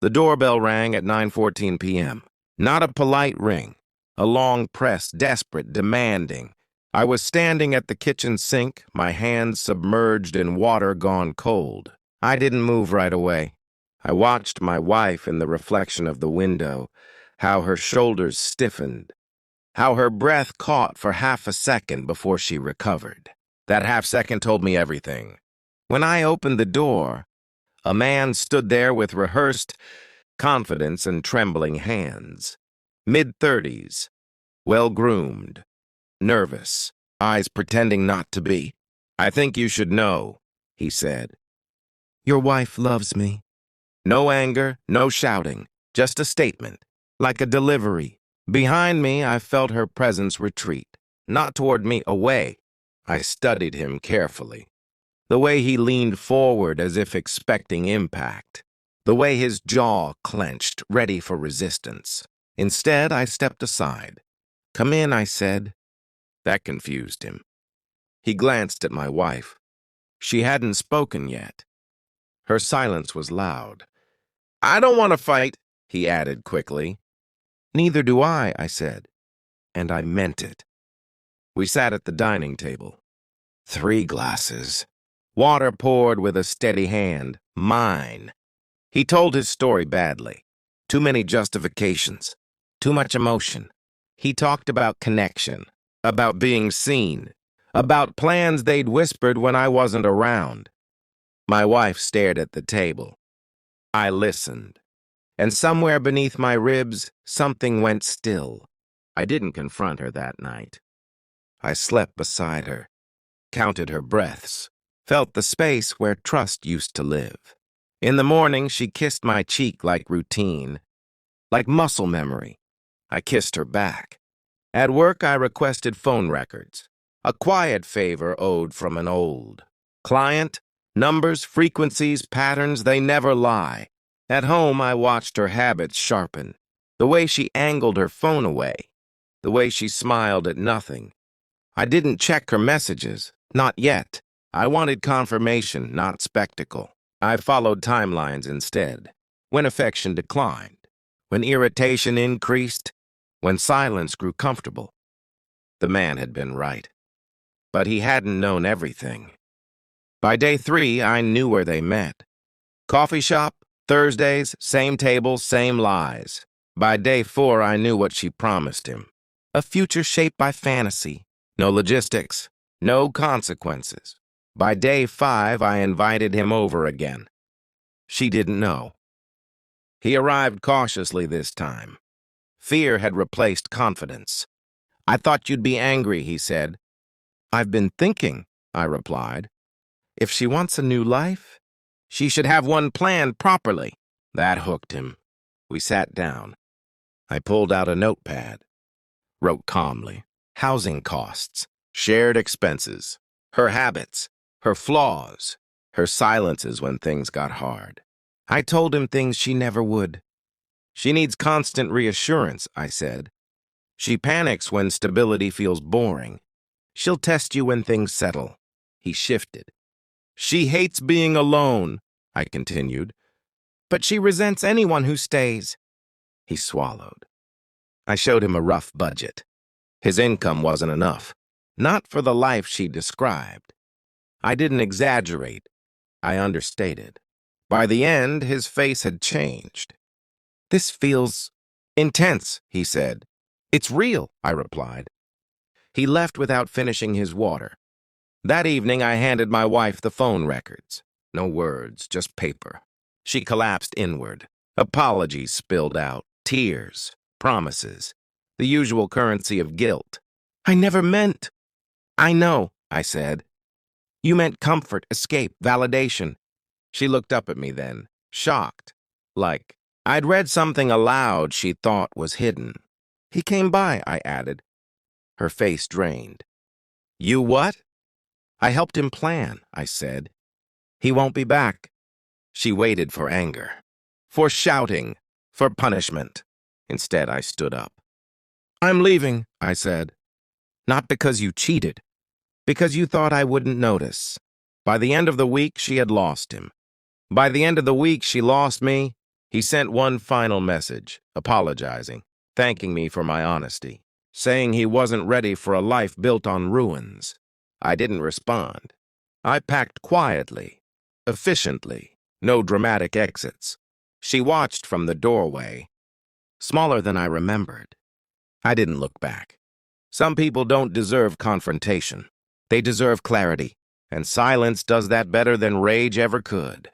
The doorbell rang at 9:14 p.m. Not a polite ring, a long press, desperate, demanding. I was standing at the kitchen sink, my hands submerged in water gone cold. I didn't move right away. I watched my wife in the reflection of the window, how her shoulders stiffened, how her breath caught for half a second before she recovered. That half second told me everything. When I opened the door, a man stood there with rehearsed confidence and trembling hands. Mid-30s, well-groomed, nervous, eyes pretending not to be. "I think you should know," he said. "Your wife loves me." No anger, no shouting, just a statement, like a delivery. Behind me, I felt her presence retreat, not toward me, away. I studied him carefully. The way he leaned forward as if expecting impact. The way his jaw clenched, ready for resistance. Instead, I stepped aside. "Come in," I said. That confused him. He glanced at my wife. She hadn't spoken yet. Her silence was loud. "I don't want to fight," he added quickly. "Neither do I said. And I meant it. We sat at the dining table. 3 glasses. Water poured with a steady hand. Mine. He told his story badly. Too many justifications. Too much emotion. He talked about connection, about being seen, about plans they'd whispered when I wasn't around. My wife stared at the table. I listened. And somewhere beneath my ribs, something went still. I didn't confront her that night. I slept beside her, counted her breaths, felt the space where trust used to live. In the morning, she kissed my cheek like routine, like muscle memory. I kissed her back. At work, I requested phone records, a quiet favor owed from an old client. Numbers, frequencies, patterns, they never lie. At home, I watched her habits sharpen, the way she angled her phone away, the way she smiled at nothing. I didn't check her messages, not yet. I wanted confirmation, not spectacle. I followed timelines instead. When affection declined, when irritation increased, when silence grew comfortable. The man had been right. But he hadn't known everything. By day 3, I knew where they met. Coffee shop, Thursdays, same table, same lies. By day 4, I knew what she promised him. A future shaped by fantasy. No logistics, no consequences. By day 5, I invited him over again. She didn't know. He arrived cautiously this time. Fear had replaced confidence. "I thought you'd be angry," he said. "I've been thinking," I replied. "If she wants a new life, she should have one planned properly." That hooked him. We sat down. I pulled out a notepad. Wrote calmly. Housing costs, shared expenses, her habits, her flaws, her silences when things got hard. I told him things she never would. "She needs constant reassurance," I said. "She panics when stability feels boring. She'll test you when things settle." He shifted. "She hates being alone," I continued. "But she resents anyone who stays." He swallowed. I showed him a rough budget. His income wasn't enough. Not for the life she described. I didn't exaggerate. I understated. By the end, his face had changed. "This feels intense," he said. "It's real," I replied. He left without finishing his water. That evening, I handed my wife the phone records. No words, just paper. She collapsed inward. Apologies spilled out, tears, promises, the usual currency of guilt. "I never meant—" "I know," I said. "You meant comfort, escape, validation." She looked up at me then, shocked, like I'd read something aloud she thought was hidden. "He came by," I added. Her face drained. "You what?" "I helped him plan," I said. "He won't be back." She waited for anger, for shouting, for punishment. Instead, I stood up. "I'm leaving," I said. "Not because you cheated, because you thought I wouldn't notice." By the end of the week, she had lost him. By the end of the week, she lost me. He sent one final message, apologizing, thanking me for my honesty, saying he wasn't ready for a life built on ruins. I didn't respond. I packed quietly, efficiently, no dramatic exits. She watched from the doorway, smaller than I remembered. I didn't look back. Some people don't deserve confrontation. They deserve clarity, and silence does that better than rage ever could.